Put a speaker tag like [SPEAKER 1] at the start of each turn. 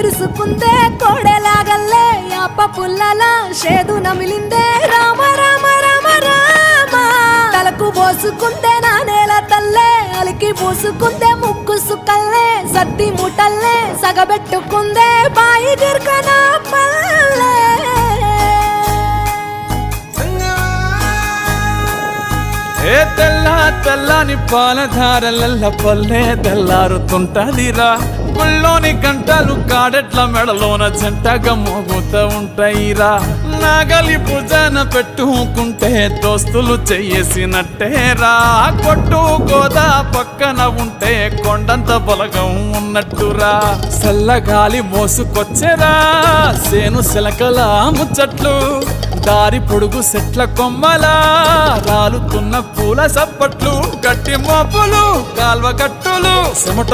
[SPEAKER 1] మెరుసుకుందే కోడెలాగల్లే యాప పుల్లల షేదు నమిలిందే రామ రామ రామ రామ తలకు పోసుకుందే నా నేల తల్లే అలికి పూసుకుందే ముక్కు సుక్కల్లే సత్తి ముటల్లే సగబెట్టుకుందే బాయి గిర్కన పల్లె
[SPEAKER 2] ఏ తెల్ల తెల్లని పాలధారలల్ల పల్లె తెల్లారుతుంటదిరా గుళ్ళోని గంటలు కాడెట్ల మెడలోన జంటగా మోగుతూ ఉంటాయిరా నాగలి భుజాన పెట్టుకుంటే దోస్తులు చెయ్యేసినట్టేరా కొట్టు గోదా పక్కన ఉంటే కొండంత బలగం ఉన్నట్టురా చల్లగాలి మోసుకొచ్చెరా సేను సిలకల ముచ్చట్లు దారి పొడుగు సెట్ల కొమ్మలా రాలుతున్న పూల సప్పట్లు గట్టి మోపులు కాల్వ గట్టులు చెమట